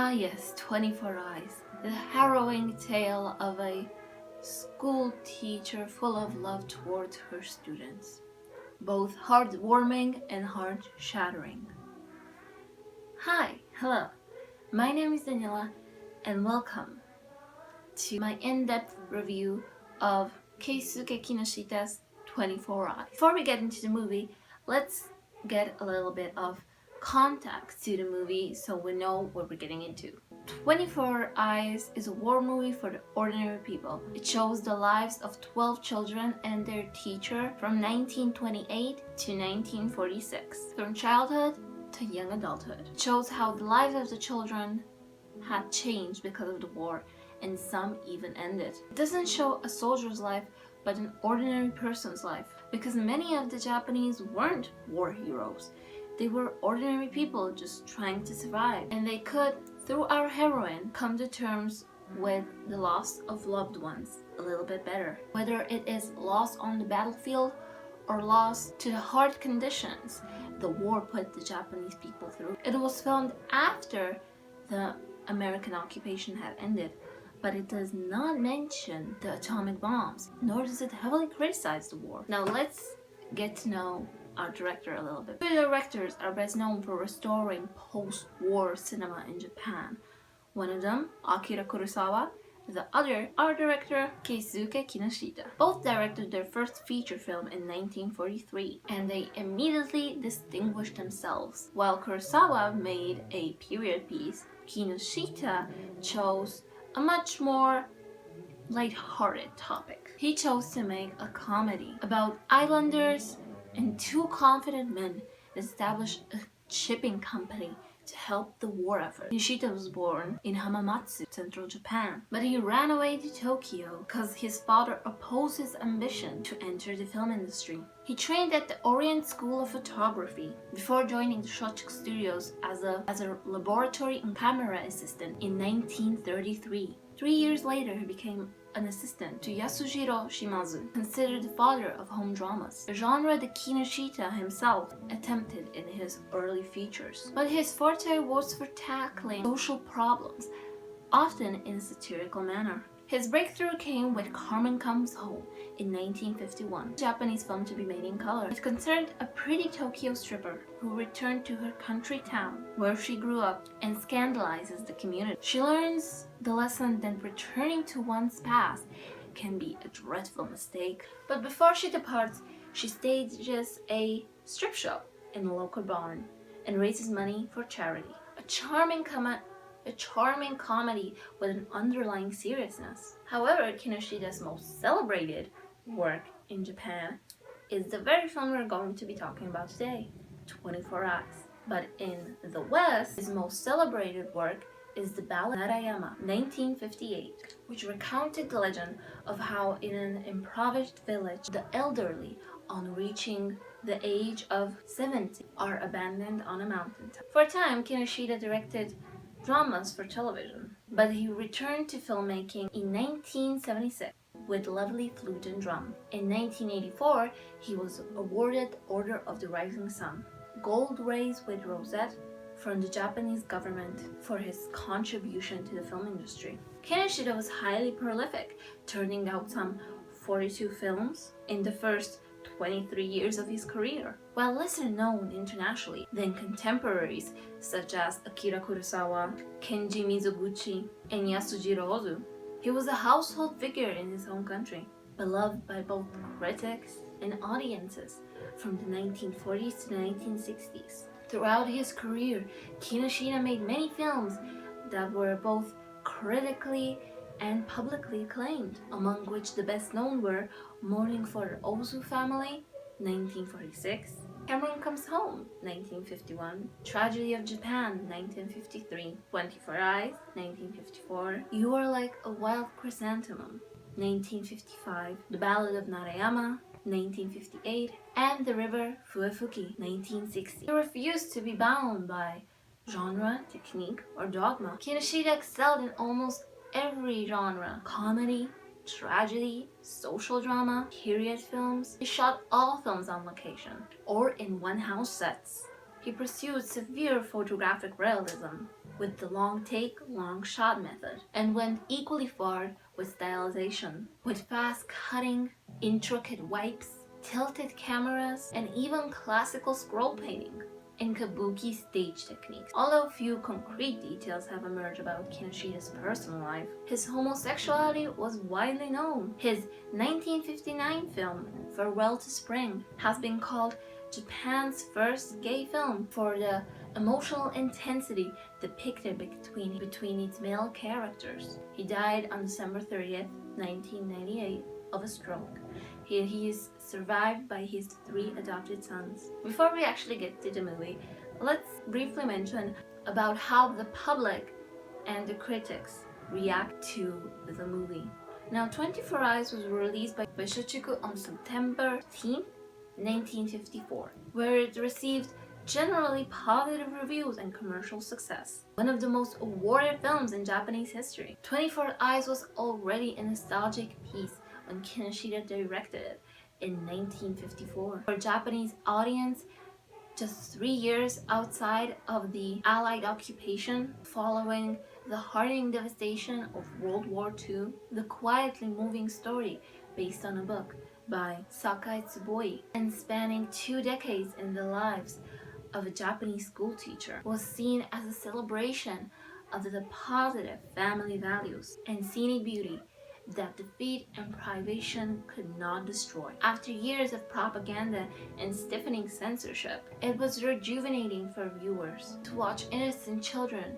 Ah yes, 24 Eyes, the harrowing tale of a school teacher full of love towards her students. Both heartwarming and heart-shattering. Hi, hello, my name is Daniela and welcome to my in-depth review of Keisuke Kinoshita's 24 Eyes. Before we get into the movie, let's get a little bit of context to the movie so we know what we're getting into. 24 Eyes is a war movie for the ordinary people. It shows the lives of 12 children and their teacher from 1928 to 1946, from childhood to young adulthood. It shows how the lives of the children had changed because of the war, and some even ended. It doesn't show a soldier's life, but an ordinary person's life, because many of the Japanese weren't war heroes. They were ordinary people just trying to survive, and they could, through our heroine, come to terms with the loss of loved ones a little bit better. Whether it is loss on the battlefield or loss to the hard conditions the war put the Japanese people through. It was filmed after the American occupation had ended, but it does not mention the atomic bombs, nor does it heavily criticize the war. Now let's get to know our director a little bit. The directors are best known for restoring post-war cinema in Japan. One of them, Akira Kurosawa, the other, our director, Keisuke Kinoshita. Both directed their first feature film in 1943, and they immediately distinguished themselves. While Kurosawa made a period piece, Kinoshita chose a much more light-hearted topic. He chose to make a comedy about islanders and two confident men that established a shipping company to help the war effort. Kinoshita was born in Hamamatsu, central Japan, but he ran away to Tokyo because his father opposed his ambition to enter the film industry. He trained at the Orient School of Photography before joining the Shochiku Studios as a laboratory and camera assistant in 1933. 3 years later, he became an assistant to Yasujiro Shimazu, considered the father of home dramas, a genre that Kinoshita himself attempted in his early features. But his forte was for tackling social problems, often in a satirical manner. His breakthrough came with Carmen Comes Home in 1951, a Japanese film to be made in color. It concerned a pretty Tokyo stripper who returned to her country town where she grew up and scandalizes the community. She learns the lesson that returning to one's past can be a dreadful mistake. But before she departs, she stages a strip show in a local barn and raises money for charity. A charming comedy with an underlying seriousness. However, Kinoshita's most celebrated work in Japan is the very film we're going to be talking about today, 24 Eyes. But in the West, his most celebrated work is the ballad Narayama, 1958, which recounted the legend of how in an impoverished village, the elderly, on reaching the age of 70, are abandoned on a mountaintop. For a time, Kinoshita directed dramas for television, but he returned to filmmaking in 1976 with Lovely Flute and Drum. In 1984, he was awarded Order of the Rising Sun, gold rays with rosette from the Japanese government for his contribution to the film industry. Kinoshita was highly prolific, turning out some 42 films in the first 23 years of his career. While lesser known internationally than contemporaries such as Akira Kurosawa, Kenji Mizoguchi, and Yasujiro Ozu, he was a household figure in his home country, beloved by both critics and audiences from the 1940s to the 1960s. Throughout his career, Kinoshita made many films that were both critically and publicly acclaimed, among which the best known were Mourning for the Ozu Family, 1946, Cameron Comes Home, 1951, Tragedy of Japan, 1953, 24 Eyes, 1954, You Are Like a Wild Chrysanthemum, 1955, The Ballad of Narayama, 1958, and The River Fuefuki, 1960. He refused to be bound by genre, technique, or dogma. Kinoshita excelled in almost every genre: comedy, tragedy, social drama, period films. He shot all films on location or in one-house sets. He pursued severe photographic realism with the long take, long shot method, and went equally far with stylization, with fast-cutting, intricate wipes, tilted cameras, and even classical scroll painting and kabuki stage techniques. Although few concrete details have emerged about Kinoshita's personal life, his homosexuality was widely known. His 1959 film, Farewell to Spring, has been called Japan's first gay film for the emotional intensity depicted between its male characters. He died on December 30th, 1998 of a stroke. He is survived by his 3 adopted sons. Before we actually get to the movie, let's briefly mention about how the public and the critics react to the movie. Now, 24 Eyes was released by Bessatsu on September 15th, 1954, where it received generally positive reviews and commercial success. One of the most awarded films in Japanese history. 24 Eyes was already a nostalgic piece when Kinoshita directed it in 1954. For a Japanese audience, just 3 years outside of the Allied occupation, following the hardening devastation of World War II, the quietly moving story based on a book by Sekai and spanning 2 decades in the lives of a Japanese schoolteacher, was seen as a celebration of the positive family values and scenic beauty that defeat and privation could not destroy. After years of propaganda and stiffening censorship, it was rejuvenating for viewers to watch innocent children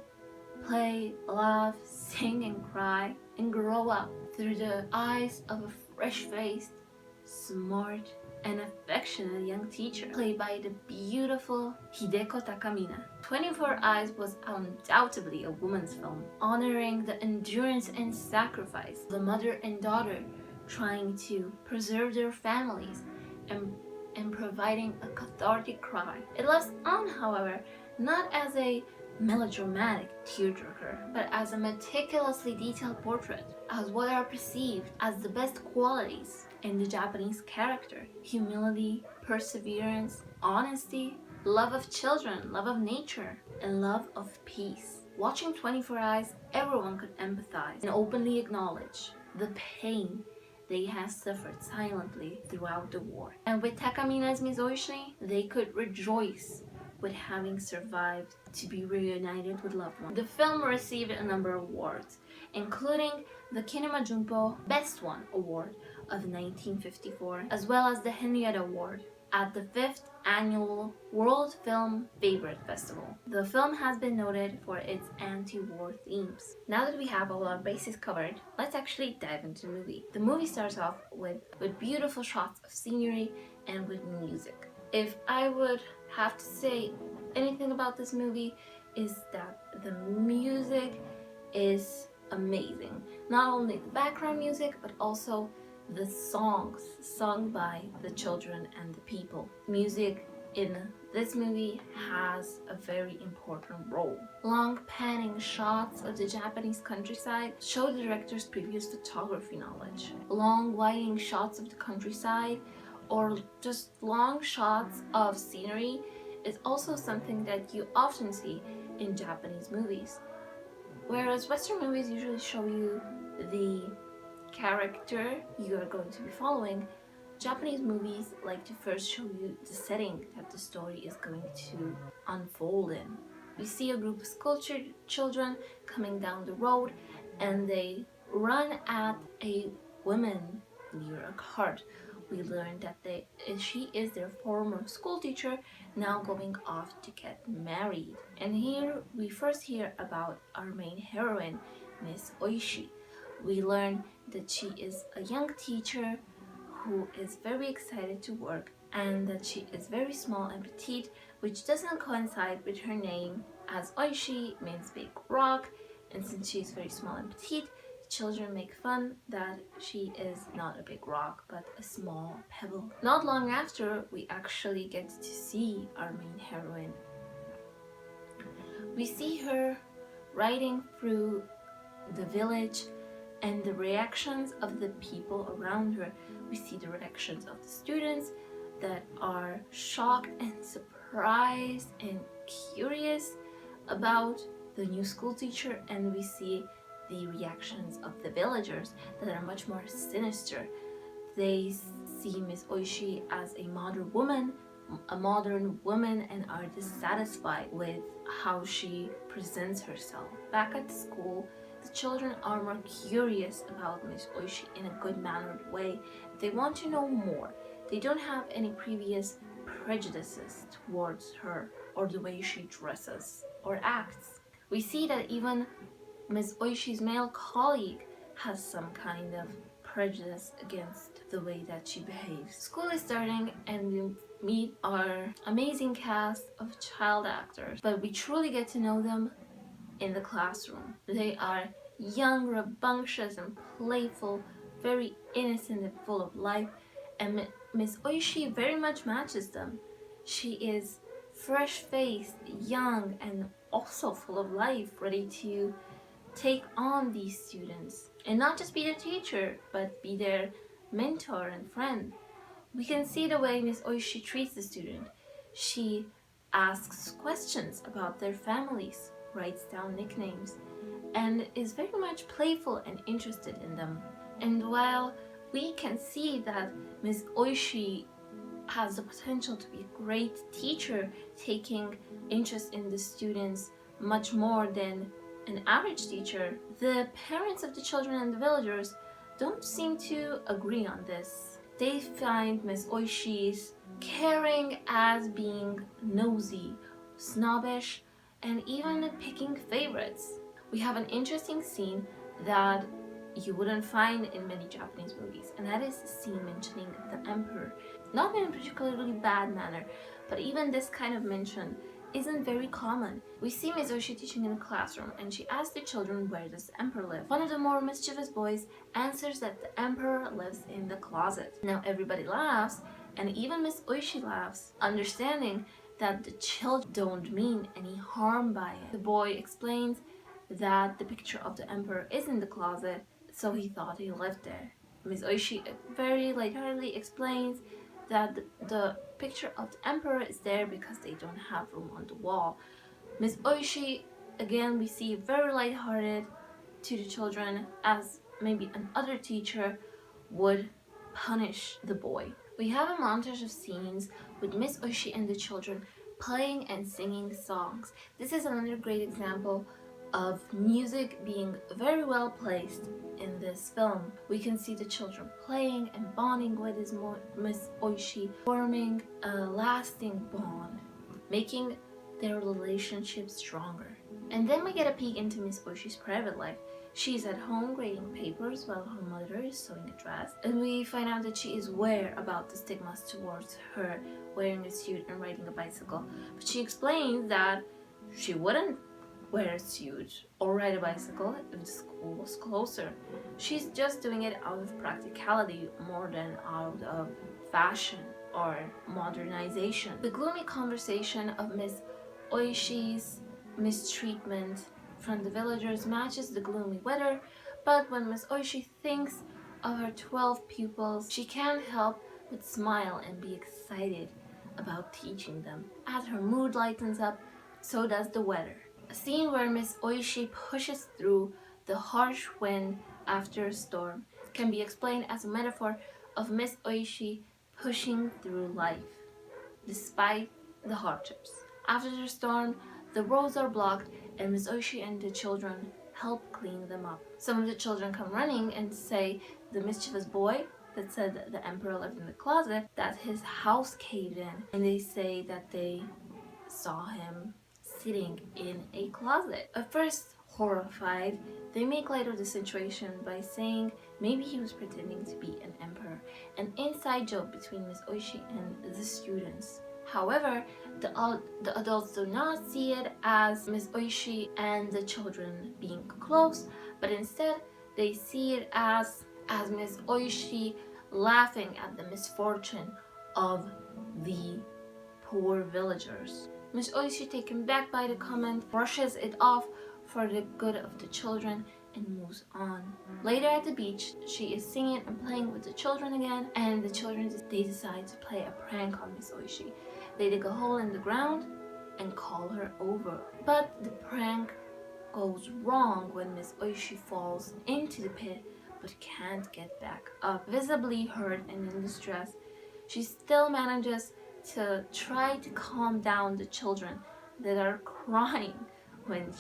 play, laugh, sing, and cry, and grow up through the eyes of a fresh-faced, smart, and affectionate young teacher, played by the beautiful Hideko Takamina. 24 Eyes was undoubtedly a woman's film, honoring the endurance and sacrifice of a mother and daughter trying to preserve their families and providing a cathartic cry. It lives on, however, not as a melodramatic tearjerker, but as a meticulously detailed portrait, as what are perceived as the best qualities in the Japanese character: humility, perseverance, honesty, love of children, love of nature, and love of peace. Watching 24 Eyes, everyone could empathize and openly acknowledge the pain they had suffered silently throughout the war. And with Takamina's Miss Oishi, they could rejoice with having survived to be reunited with loved ones. The film received a number of awards, including the Kinema Junpo Best One Award of 1954, as well as the Henrietta Award at the 5th Annual World Film Favorite Festival. The film has been noted for its anti-war themes. Now that we have all our bases covered, let's actually dive into the movie. The movie starts off with beautiful shots of scenery and with music. If I would have to say anything about this movie, is that the music is amazing. Not only the background music, but also the songs sung by the children and the people. Music in this movie has a very important role. Long panning shots of the Japanese countryside show the director's previous photography knowledge. Long widening shots of the countryside or just long shots of scenery is also something that you often see in Japanese movies. Whereas Western movies usually show you the character you are going to be following, Japanese movies like to first show you the setting that the story is going to unfold in. We see a group of school children coming down the road, and they run at a woman near a cart. We learn that she is their former school teacher, now going off to get married. And here we first hear about our main heroine, Miss Oishi. We learn that she is a young teacher who is very excited to work, and that she is very small and petite, which doesn't coincide with her name, as Oishi means big rock, and since she is very small and petite, children make fun that she is not a big rock, but a small pebble. Not long after, we actually get to see our main heroine. We see her riding through the village and the reactions of the people around her. We see the reactions of the students, that are shocked and surprised and curious about the new school teacher, and we see the reactions of the villagers that are much more sinister. They see Miss Oishi as a modern woman, and are dissatisfied with how she presents herself. Back at school, the children are more curious about Miss Oishi in a good-mannered way. They want to know more. They don't have any previous prejudices towards her or the way she dresses or acts. We see that even Miss Oishi's male colleague has some kind of prejudice against the way that she behaves. School is starting and we meet our amazing cast of child actors, but we truly get to know them in the classroom. They are young, rambunctious and playful, very innocent and full of life, and Miss Oishi very much matches them. She is fresh-faced, young, and also full of life, ready to take on these students and not just be their teacher, but be their mentor and friend. We can see the way Miss Oishi treats the student. She asks questions about their families, writes down nicknames, and is very much playful and interested in them. And while we can see that Miss Oishi has the potential to be a great teacher, taking interest in the students much more than an average teacher, the parents of the children and the villagers don't seem to agree on this. They find Miss Oishi's caring as being nosy, snobbish, and even picking favorites. We have an interesting scene that you wouldn't find in many Japanese movies, and that is the scene mentioning the emperor. Not in a particularly bad manner, but even this kind of mention isn't very common. We see Miss Oishi teaching in a classroom, and she asks the children, where does the emperor live? One of the more mischievous boys answers that the emperor lives in the closet. Now everybody laughs, and even Miss Oishi laughs, understanding that the children don't mean any harm by it. The boy explains that the picture of the emperor is in the closet, so he thought he lived there. Miss Oishi very lightheartedly explains that the picture of the emperor is there because they don't have room on the wall. Miss Oishi, again, we see very lighthearted to the children, as maybe another teacher would punish the boy. We have a montage of scenes with Miss Oishi and the children playing and singing songs. This is another great example of music being very well placed in this film. We can see the children playing and bonding with Miss Oishi, forming a lasting bond, making their relationship stronger. And then we get a peek into Miss Oishi's private life. She's at home grading papers while her mother is sewing a dress, and we find out that she is aware about the stigmas towards her wearing a suit and riding a bicycle. But she explains that she wouldn't wear a suit or ride a bicycle if the school was closer. She's just doing it out of practicality more than out of fashion or modernization. The gloomy conversation of Miss Oishi's mistreatment from the villagers matches the gloomy weather, but when Miss Oishi thinks of her 12 pupils, she can't help but smile and be excited about teaching them. As her mood lightens up, so does the weather. A scene where Miss Oishi pushes through the harsh wind after a storm can be explained as a metaphor of Miss Oishi pushing through life, despite the hardships. After the storm, the roads are blocked and Miss Oishi and the children help clean them up. Some of the children come running and say the mischievous boy that said that the emperor lived in the closet, that his house caved in, and they say that they saw him sitting in a closet. At first horrified, they make light of the situation by saying maybe he was pretending to be an emperor, an inside joke between Miss Oishi and the students. However, the adults do not see it as Miss Oishi and the children being close, but instead they see it as Miss Oishi laughing at the misfortune of the poor villagers. Miss Oishi, taken back by the comment, brushes it off for the good of the children and moves on. Later at the beach, she is singing and playing with the children again, and the children they decide to play a prank on Miss Oishi. They dig a hole in the ground and call her over. But the prank goes wrong when Miss Oishi falls into the pit but can't get back up. Visibly hurt and in distress, she still manages to try to calm down the children that are crying when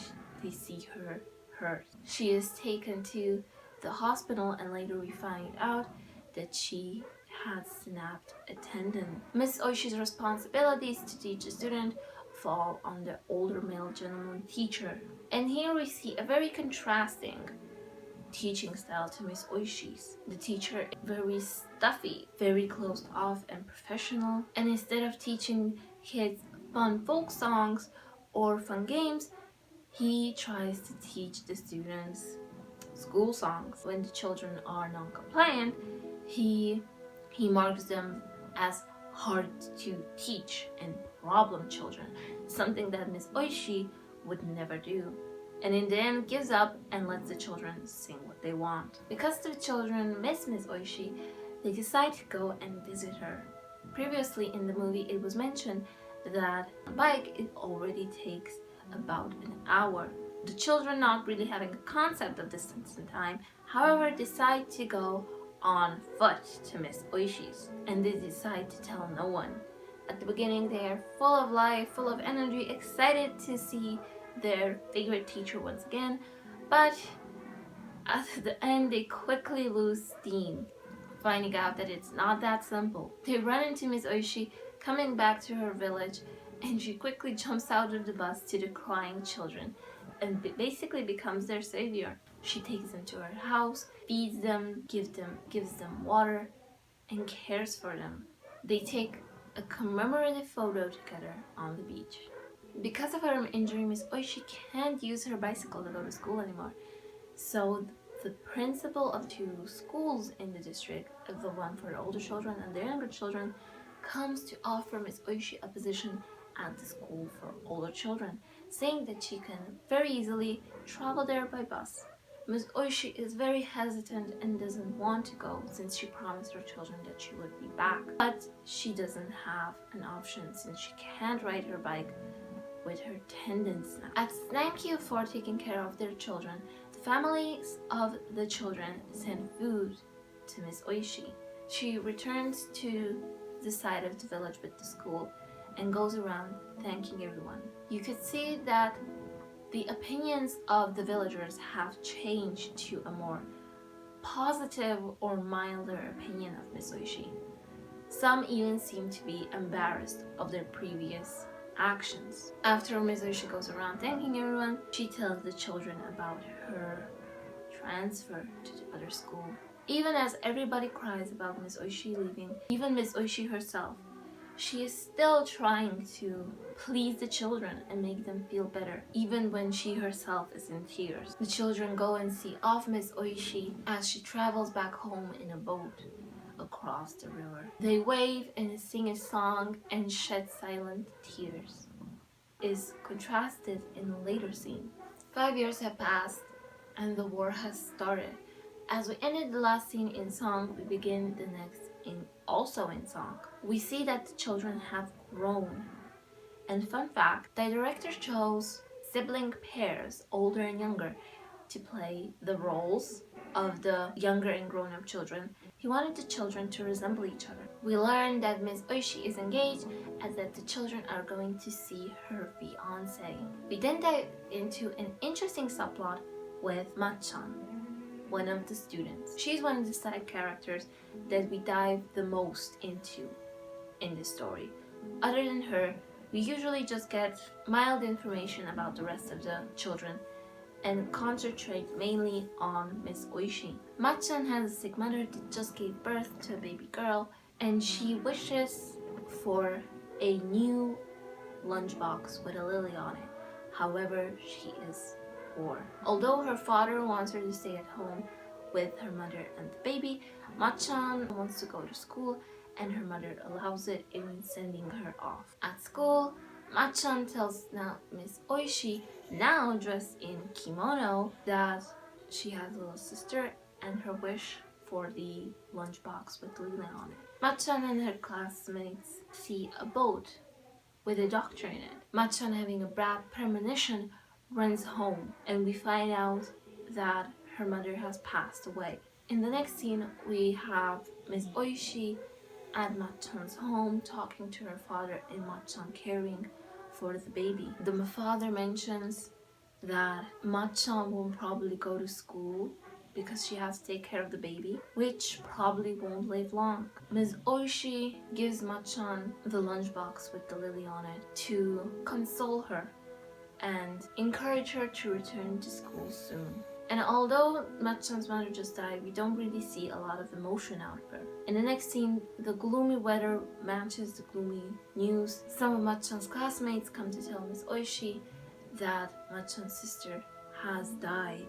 they see her hurt. She is taken to the hospital and later we find out that she had snapped a tendon. Miss Oishi's responsibilities to teach a student fall on the older male gentleman teacher. And here we see a very contrasting teaching style to Miss Oishi's. The teacher is very stuffy, very closed off and professional, and instead of teaching kids fun folk songs or fun games, he tries to teach the students school songs. When the children are non-compliant, he marks them as hard to teach and problem children, something that Miss Oishi would never do. And in the end gives up and lets the children sing what they want. Because the children miss Miss Oishi, they decide to go and visit her. Previously in the movie it was mentioned that a bike it already takes about an hour. The children, not really having a concept of distance and time, however decide to go on foot to Miss Oishi's, and they decide to tell no one. At the beginning they are full of life, full of energy, excited to see their favorite teacher once again, but at the end they quickly lose steam, finding out that it's not that simple. They run into Miss Oishi coming back to her village, and she quickly jumps out of the bus to the crying children and basically becomes their savior. She takes them to her house, feeds them, gives them water, and cares for them. They take a commemorative photo together on the beach. Because of her injury, Miss Oishi can't use her bicycle to go to school anymore. So the principal of two schools in the district, the one for the older children and the younger children, comes to offer Miss Oishi a position at the school for older children, saying that she can very easily travel there by bus. Miss Oishi is very hesitant and doesn't want to go since she promised her children that she would be back. But she doesn't have an option since she can't ride her bike with her tendons. As thank you for taking care of their children, the families of the children send food to Miss Oishi. She returns to the side of the village with the school and goes around thanking everyone. You could see that the opinions of the villagers have changed to a more positive or milder opinion of Miss Oishi. Some even seem to be embarrassed of their previous actions. After Miss Oishi goes around thanking everyone, she tells the children about her transfer to the other school. Even as everybody cries about Miss Oishi leaving, even Miss Oishi herself, she is still trying to please the children and make them feel better, even when she herself is in tears. The children go and see off Miss Oishi as she travels back home in a boat across the river. They wave and sing a song and shed silent tears. Is contrasted in a later scene. 5 years have passed and the war has started. As we ended the last scene in song, we begin the next also in song. We see that the children have grown. And fun fact, the director chose sibling pairs, older and younger, to play the roles of the younger and grown-up children. He wanted the children to resemble each other. We learn that Miss Oishi is engaged and that the children are going to see her fiancé. We then dive into an interesting subplot with Machan, one of the students. She's one of the side characters that we dive the most into in this story. Other than her, we usually just get mild information about the rest of the children and concentrate mainly on Miss Oishi. Machan has a sick mother that just gave birth to a baby girl, and she wishes for a new lunchbox with a lily on it. However, she is poor. Although her father wants her to stay at home with her mother and the baby, Machan wants to go to school and her mother allows it, even sending her off. At school, Machan tells now Miss Oishi, now dressed in kimono, that she has a little sister and her wish for the lunchbox with the lily on it. Machan and her classmates see a boat with a doctor in it. Machan, having a bad premonition, runs home, and we find out that her mother has passed away. In the next scene, we have Miss Oishi at Machan's home talking to her father and Machan caring for the baby. The father mentions that Machan won't probably go to school because she has to take care of the baby, which probably won't live long. Ms. Oishi gives Machan the lunchbox with the lily on it to console her and encourage her to return to school soon. And although Machan's mother just died, we don't really see a lot of emotion out of her. In the next scene, the gloomy weather matches the gloomy news. Some of Machan's classmates come to tell Ms. Oishi that Machan's sister has died,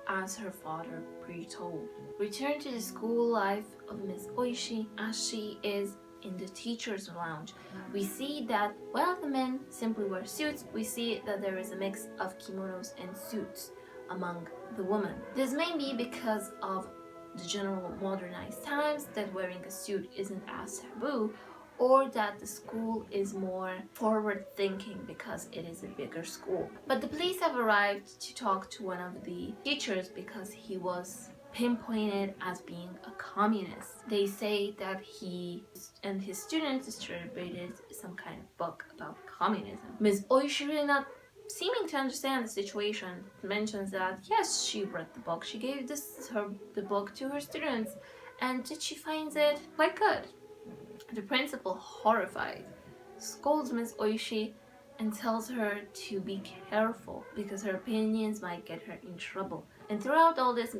as her father pre-told. Return to the school life of Ms. Oishi as she is in the teacher's lounge. We see that while the men simply wear suits, we see that there is a mix of kimonos and suits among the women. This may be because of the general modernized times that wearing a suit isn't as taboo, or that the school is more forward thinking because it is a bigger school. But the police have arrived to talk to one of the teachers because he was pinpointed as being a communist. They say that he and his students distributed some kind of book about communism. Ms. Oishi, really not seeming to understand the situation, mentions that yes, she read the book, she gave the book to her students, and that she finds it quite good. The principal, horrified, scolds Ms. Oishi and tells her to be careful because her opinions might get her in trouble. And throughout all this,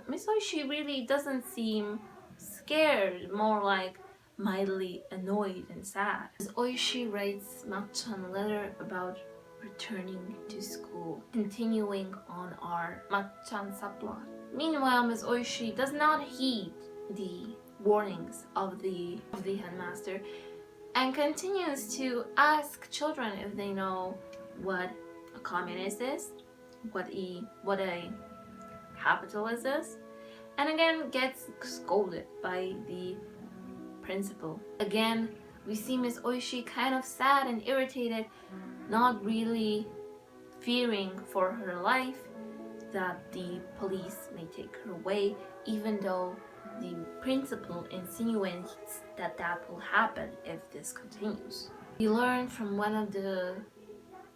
Ms. Oishi really doesn't seem scared, more like mildly annoyed and sad. Ms. Oishi writes Machan a letter about returning to school, continuing on our Machan subplot. Meanwhile, Ms. Oishi does not heed the warnings of the headmaster and continues to ask children if they know what a communist is, what a capitalist is, and again gets scolded by the principal. Again, we see Miss Oishi kind of sad and irritated, not really fearing for her life that the police may take her away, even though the principal insinuates that that will happen if this continues. We learn from one of the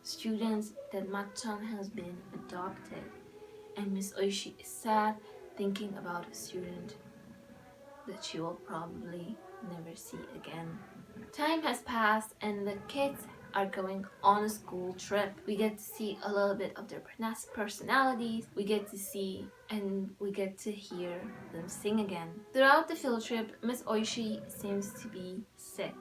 students that Machan has been adopted, and Miss Oishi is sad, thinking about a student that she will probably never see again. Time has passed and the kids are going on a school trip. We get to see a little bit of their personalities. We get to see and we get to hear them sing again. Throughout the field trip, Miss Oishi seems to be sick.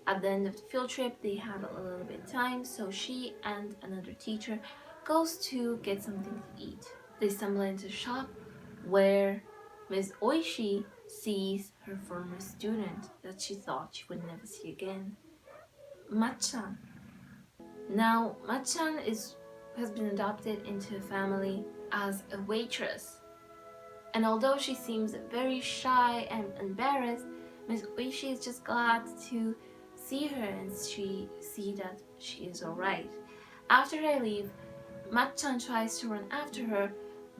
At the end of the field trip, they have a little bit of time, so she and another teacher goes to get something to eat. They stumble into a shop where Miss Oishi sees her former student that she thought she would never see again, Machan. Now, Machan has been adopted into a family as a waitress. And although she seems very shy and embarrassed, Miss Oishi is just glad to see her and see that she is alright. After they leave, Machan tries to run after her,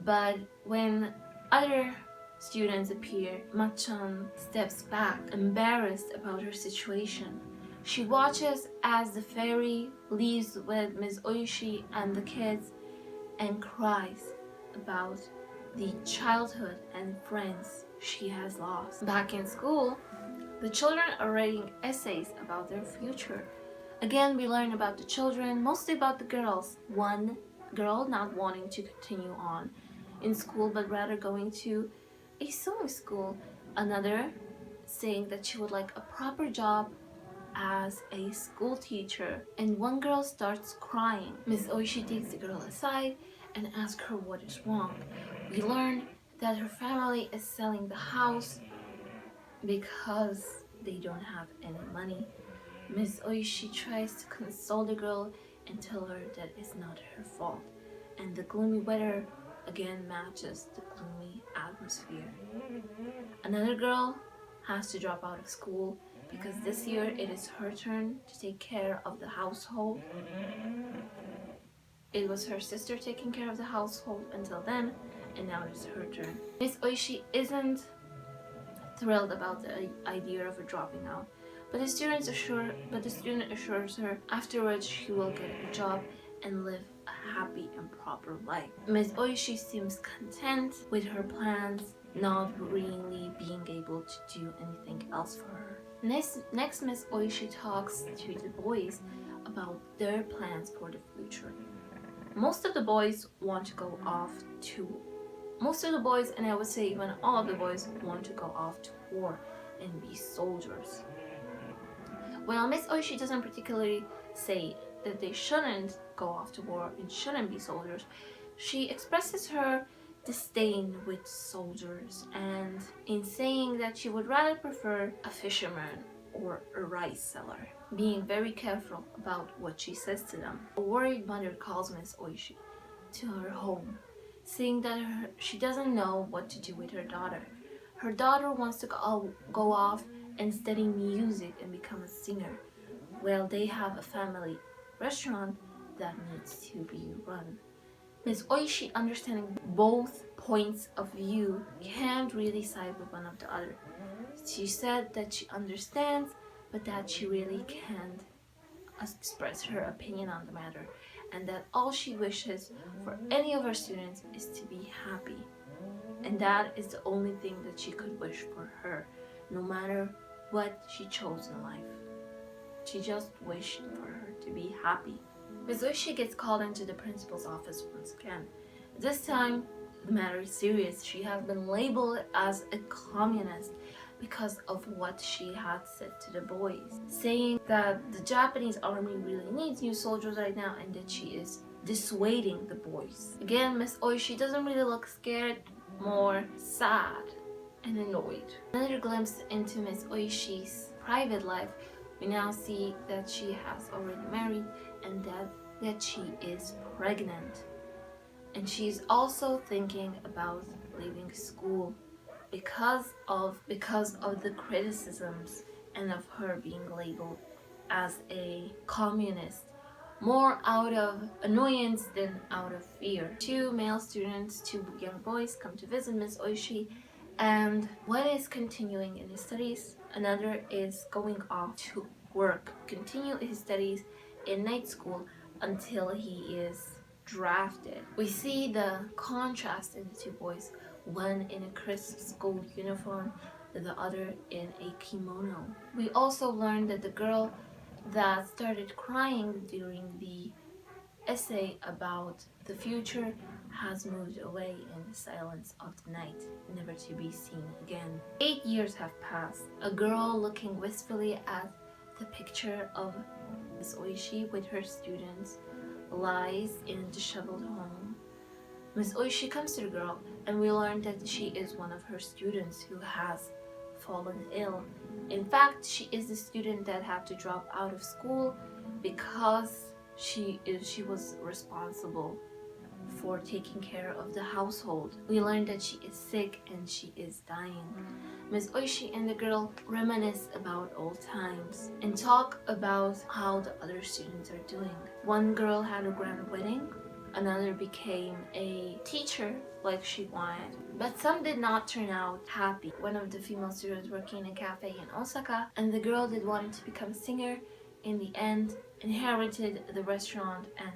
but when other students appear, Machan steps back, embarrassed about her situation. She watches as the ferry leaves with Ms. Oishi and the kids and cries about the childhood and friends she has lost. Back in school, the children are writing essays about their future. Again, we learn about the children, mostly about the girls. One girl not wanting to continue on in school, but rather going to a sewing school. Another saying that she would like a proper job as a school teacher, and one girl starts crying. Miss Oishi takes the girl aside and asks her what is wrong. We learn that her family is selling the house because they don't have any money. Miss Oishi tries to console the girl and tell her that it's not her fault, and the gloomy weather again matches the gloomy atmosphere. Another girl has to drop out of school because this year it is her turn to take care of the household. It was her sister taking care of the household until then, and now it's her turn. Miss Oishi isn't thrilled about the idea of her dropping out, but the student assures her afterwards she will get a job and live a happy and proper life. Miss Oishi seems content with her plans, not really being able to do anything else for her. Next Miss Oishi talks to the boys about their plans for the future. Most of the boys, and I would say even all of the boys, want to go off to war and be soldiers. While Miss Oishi doesn't particularly say that they shouldn't go off to war and shouldn't be soldiers, she expresses her disdain with soldiers, and in saying that she would rather prefer a fisherman or a rice seller, being very careful about what she says to them. A worried mother calls Miss Oishi to her home, saying that she doesn't know what to do with her daughter. Her daughter wants to go off and study music and become a singer, while they have a family restaurant that needs to be run. Miss Oishi, understanding both points of view, can't really side with one of the other. She said that she understands, but that she really can't express her opinion on the matter, and that all she wishes for any of her students is to be happy. And that is the only thing that she could wish for her, no matter what she chose in life. She just wished for her to be happy. Miss Oishi gets called into the principal's office once again. This time, the matter is serious. She has been labeled as a communist because of what she had said to the boys, saying that the Japanese army really needs new soldiers right now and that she is dissuading the boys. Again, Miss Oishi doesn't really look scared, more sad and annoyed. Another glimpse into Miss Oishi's private life, we now see that she has already married and that she is pregnant. And she's also thinking about leaving school because of the criticisms and of her being labeled as a communist, more out of annoyance than out of fear. Two male students, two young boys, come to visit Miss Oishi, and one is continuing in his studies, another is going off to work, continue his studies in night school until he is drafted. We see the contrast in the two boys, one in a crisp school uniform, the other in a kimono. We also learned that the girl that started crying during the essay about the future has moved away in the silence of the night, never to be seen again. 8 years have passed. A girl looking wistfully at the picture of Miss Oishi with her students lies in a disheveled home. Miss Oishi comes to the girl, and we learn that she is one of her students who has fallen ill. In fact, she is the student that had to drop out of school because she was responsible for taking care of the household. We learned that she is sick and she is dying. Miss Oishi and the girl reminisce about old times and talk about how the other students are doing. One girl had a grand wedding, another became a teacher like she wanted, but some did not turn out happy. One of the female students working in a cafe in Osaka, and the girl that wanted to become a singer in the end inherited the restaurant and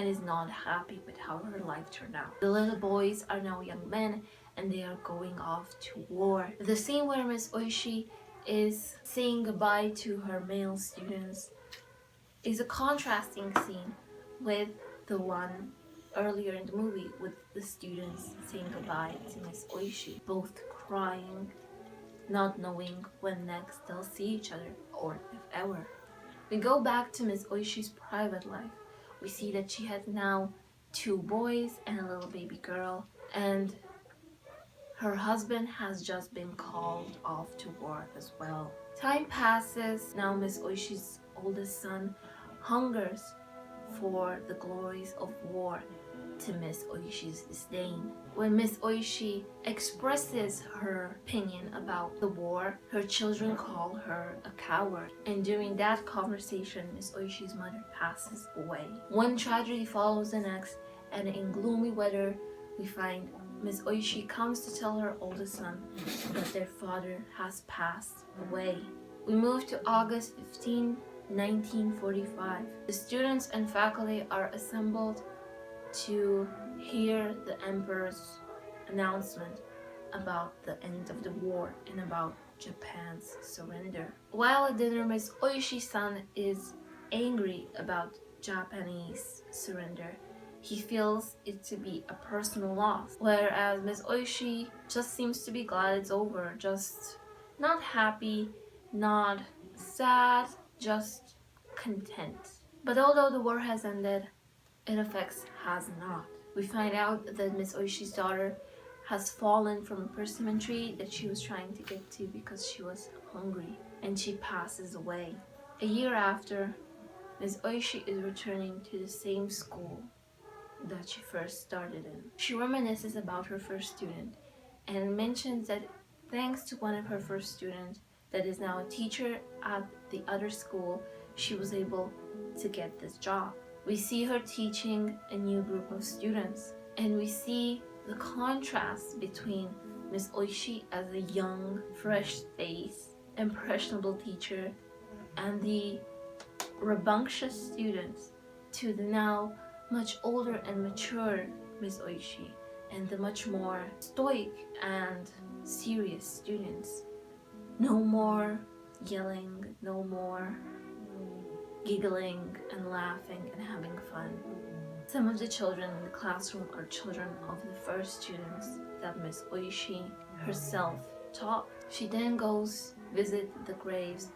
is not happy with how her life turned out. The little boys are now young men and they are going off to war. The scene where Miss Oishi is saying goodbye to her male students is a contrasting scene with the one earlier in the movie with the students saying goodbye to Miss Oishi, both crying, not knowing when next they'll see each other or if ever. We go back to Miss Oishi's private life. We see that she has now 2 boys and a little baby girl, and her husband has just been called off to war as well. Time passes. Now Miss Oishi's oldest son hungers for the glories of war, to Miss Oishi's disdain. When Miss Oishi expresses her opinion about the war, her children call her a coward. And during that conversation, Miss Oishi's mother passes away. One tragedy follows the next, and in gloomy weather, we find Miss Oishi comes to tell her oldest son that their father has passed away. We move to August 15, 1945. The students and faculty are assembled to hear the emperor's announcement about the end of the war and about Japan's surrender. While at dinner, Miss Oishi's son is angry about Japanese surrender. He feels it to be a personal loss, whereas Miss Oishi just seems to be glad it's over, just not happy, not sad, just content. But although the war has ended, its effects has not. We find out that Miss Oishi's daughter has fallen from a persimmon tree that she was trying to get to because she was hungry, and she passes away. A year after, Miss Oishi is returning to the same school that she first started in. She reminisces about her first student and mentions that thanks to one of her first students that is now a teacher at the other school, she was able to get this job. We see her teaching a new group of students, and we see the contrast between Miss Oishi as a young, fresh-faced, impressionable teacher and the rambunctious students to the now much older and mature Miss Oishi and the much more stoic and serious students. No more yelling, no more giggling and laughing and having fun. Some of the children in the classroom are children of the first students that Miss Oishi herself taught. She then goes visit the graves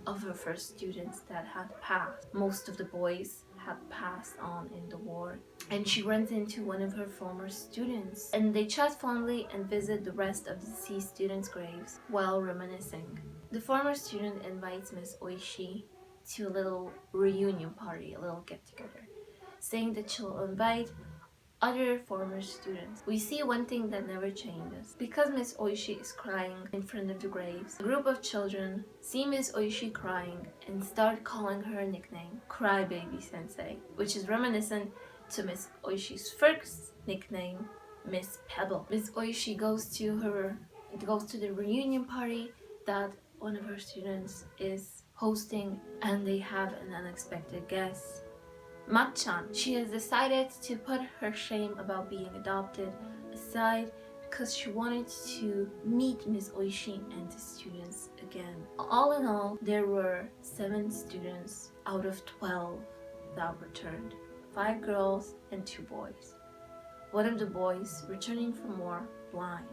of her first students that had passed. Most of the boys had passed on in the war, and she runs into one of her former students, and they chat fondly and visit the rest of the deceased students' graves while reminiscing. The former student invites Miss Oishi to a little reunion party, a little get-together, saying that she'll invite other former students. We see one thing that never changes. Because Miss Oishi is crying in front of the graves, a group of children see Miss Oishi crying and start calling her a nickname, Crybaby Sensei, which is reminiscent to Miss Oishi's first nickname, Miss Pebble. Miss Oishi goes to the reunion party that one of her students is hosting, and they have an unexpected guest, Machan. She has decided to put her shame about being adopted aside because she wanted to meet Miss Oishi and the students again. All in all, there were 7 students out of 12 that returned, 5 girls and 2 boys. One of the boys, returning from war, blind.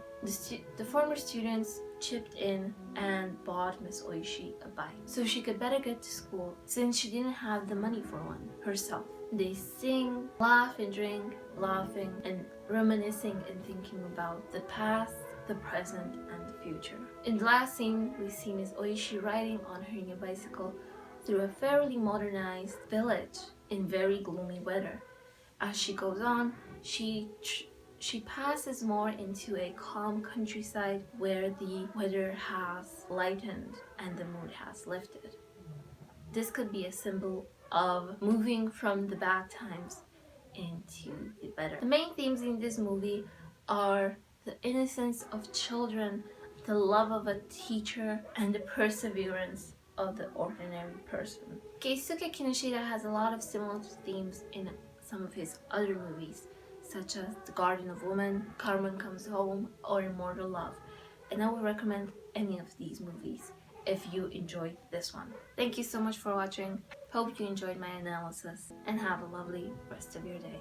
The former students chipped in and bought Miss Oishi a bike so she could better get to school since she didn't have the money for one herself. They sing, laugh and drink, laughing and reminiscing and thinking about the past, the present and the future. In the last scene, we see Miss Oishi riding on her new bicycle through a fairly modernized village in very gloomy weather. As she goes on, she passes more into a calm countryside where the weather has lightened and the mood has lifted. This could be a symbol of moving from the bad times into the better. The main themes in this movie are the innocence of children, the love of a teacher, and the perseverance of the ordinary person. Keisuke Kinoshita has a lot of similar themes in some of his other movies, such as The Guardian of Woman, Carmen Comes Home, or Immortal Love, and I would recommend any of these movies if you enjoyed this one. Thank you so much for watching. Hope you enjoyed my analysis, and have a lovely rest of your day.